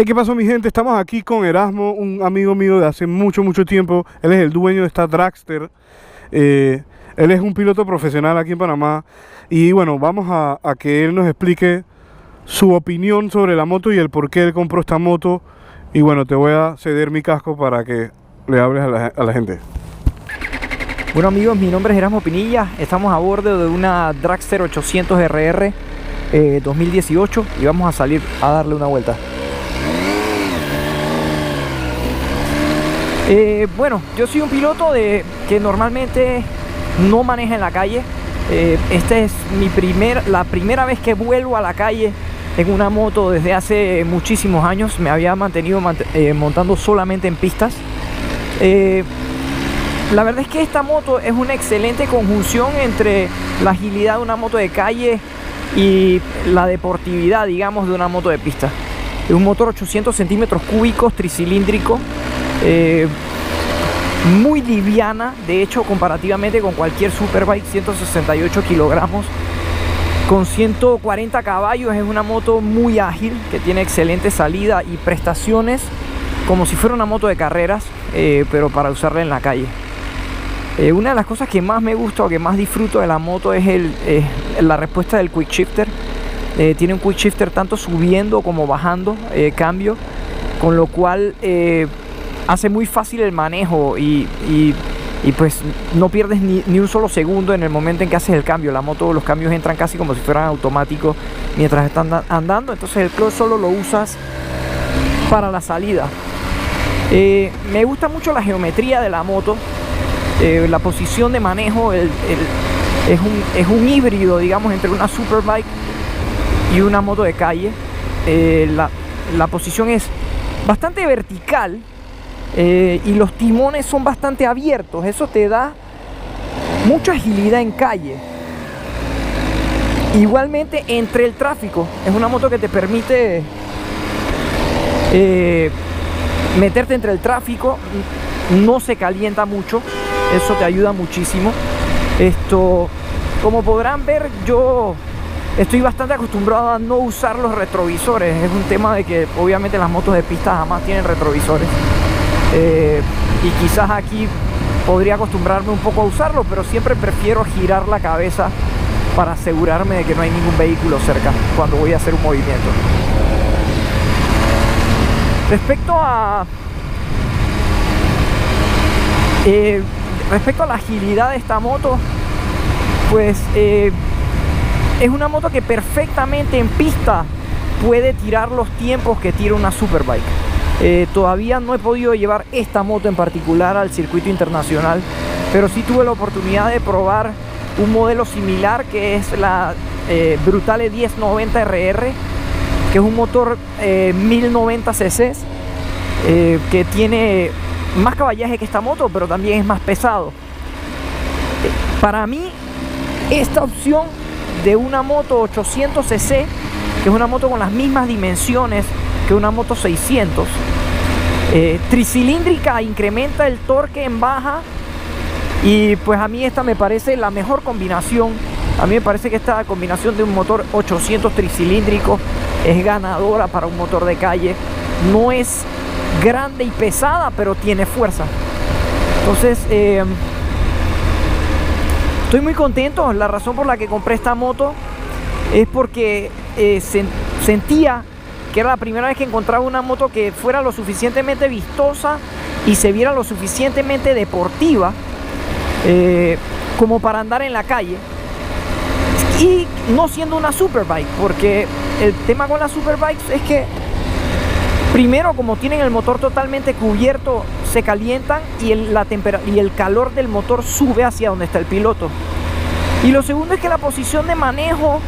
Hey, ¿qué pasó, mi gente? Estamos aquí con Erasmo, un amigo mío de hace mucho tiempo. Él es el dueño de esta Dragster. Él es un piloto profesional aquí en Panamá. Y bueno, vamos a que él nos explique su opinión sobre la moto y el por qué él compró esta moto. Y bueno, te voy a ceder mi casco para que le hables a la gente. Bueno, amigos, mi nombre es Erasmo Pinilla. Estamos a bordo de una Dragster 800 RR 2018 y vamos a salir a darle una vuelta. Bueno, yo soy un piloto que normalmente no maneja en la calle. Esta es la primera vez que vuelvo a la calle en una moto desde hace muchísimos años. Me había mantenido montando solamente en pistas. La verdad es que esta moto es una excelente conjunción entre la agilidad de una moto de calle y la deportividad, digamos, de una moto de pista. Es un motor 800 centímetros cúbicos, tricilíndrico, muy liviana, de hecho, comparativamente con cualquier Superbike, 168 kilogramos, con 140 caballos. Es una moto muy ágil, que tiene excelente salida y prestaciones, como si fuera una moto de carreras, pero para usarla en la calle. Una de las cosas que más me gusta o que más disfruto de la moto es la respuesta del quick shifter. Tiene un quick shifter tanto subiendo como bajando cambio, con lo cual hace muy fácil el manejo y pues no pierdes ni un solo segundo en el momento en que haces el cambio. La moto, los cambios entran casi como si fueran automáticos mientras están andando, entonces el clutch solo lo usas para la salida. Me gusta mucho la geometría de la moto. La posición de manejo es un híbrido, digamos, entre una Superbike y una moto de calle. La posición es bastante vertical y los timones son bastante abiertos. Eso te da mucha agilidad en calle. Igualmente entre el tráfico, es una moto que te permite meterte entre el tráfico, no se calienta mucho. Eso te ayuda muchísimo. Como podrán ver, yo estoy bastante acostumbrado a no usar los retrovisores. Es un tema de que obviamente las motos de pista jamás tienen retrovisores. Y quizás aquí podría acostumbrarme un poco a usarlo, pero siempre prefiero girar la cabeza para asegurarme de que no hay ningún vehículo cerca cuando voy a hacer un movimiento. Respecto a la agilidad de esta moto, pues es una moto que perfectamente en pista puede tirar los tiempos que tira una Superbike. Todavía no he podido llevar esta moto en particular al circuito internacional, pero sí tuve la oportunidad de probar un modelo similar, que es la Brutale 1090 RR, que es un motor 1090 cc, que tiene más caballaje que esta moto, pero también es más pesado. Para mí, esta opción de una moto 800 cc, que es una moto con las mismas dimensiones que una moto 600, tricilíndrica, incrementa el torque en baja, y pues a mí esta me parece la mejor combinación. A mí me parece que esta combinación de un motor 800 tricilíndrico es ganadora para un motor de calle. No es grande y pesada, pero tiene fuerza. Entonces estoy muy contento. La razón por la que compré esta moto es porque sentía que era la primera vez que encontraba una moto que fuera lo suficientemente vistosa y se viera lo suficientemente deportiva como para andar en la calle, y no siendo una Superbike, porque el tema con las Superbikes es que primero, como tienen el motor totalmente cubierto, se calientan y el calor del motor sube hacia donde está el piloto. Y lo segundo es que la posición de manejo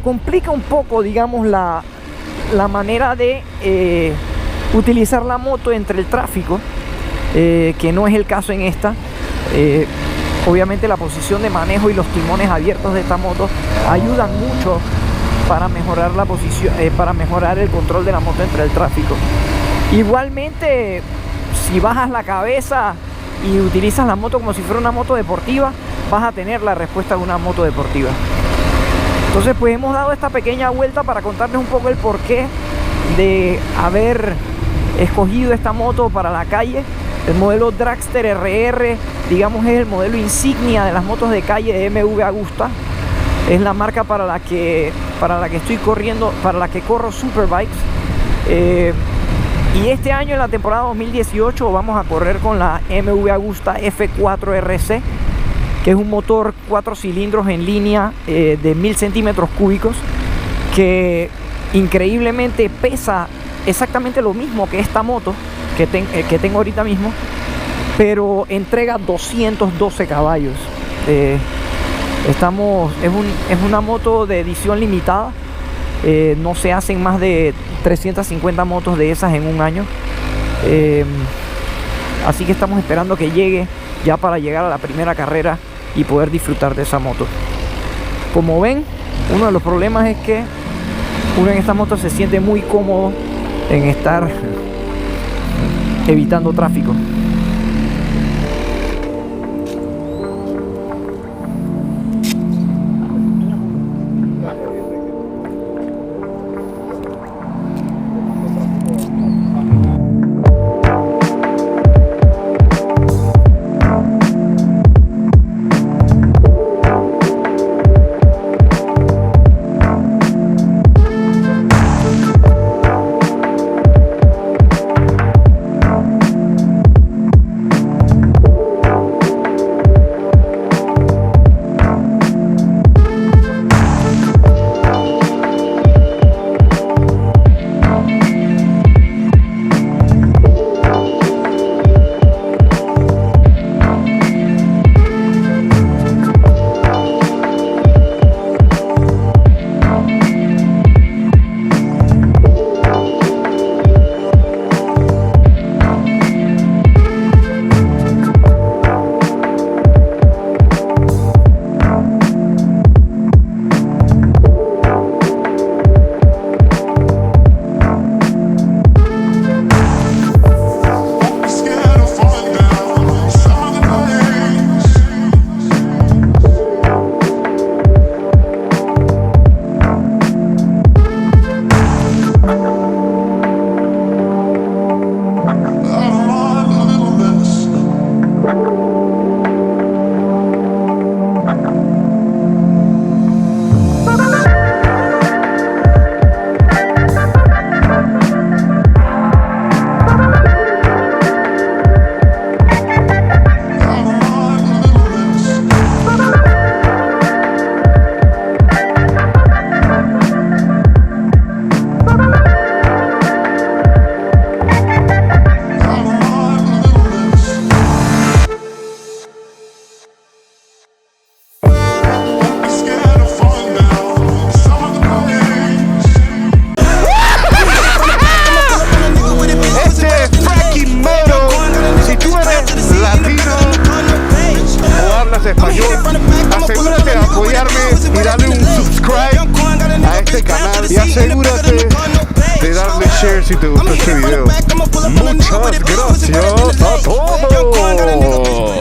complica un poco, digamos, la manera de utilizar la moto entre el tráfico, que no es el caso en esta. Obviamente la posición de manejo y los timones abiertos de esta moto ayudan mucho para mejorar la posición, para mejorar el control de la moto entre el tráfico. Igualmente, si bajas la cabeza y utilizas la moto como si fuera una moto deportiva, vas a tener la respuesta de una moto deportiva. Entonces, pues hemos dado esta pequeña vuelta para contarles un poco el porqué de haber escogido esta moto para la calle. El modelo Dragster RR, digamos, es el modelo insignia de las motos de calle de MV Agusta. Es la marca para la que estoy corriendo, para la que corro Superbikes. Y este año, en la temporada 2018, vamos a correr con la MV Agusta F4 RC, que es un motor 4 cilindros en línea de 1000 centímetros cúbicos, que increíblemente pesa exactamente lo mismo que esta moto que tengo ahorita mismo, pero entrega 212 caballos. Es una moto de edición limitada. No se hacen más de 350 motos de esas en un año. Así que estamos esperando que llegue ya para llegar a la primera carrera y poder disfrutar de esa moto. Como ven, uno de los problemas es que uno en esta moto se siente muy cómodo en estar evitando tráfico. asegúrate de apoyarme y darle un subscribe a este canal y asegúrate de darle share si te gustó este video. Muchas gracias a todos.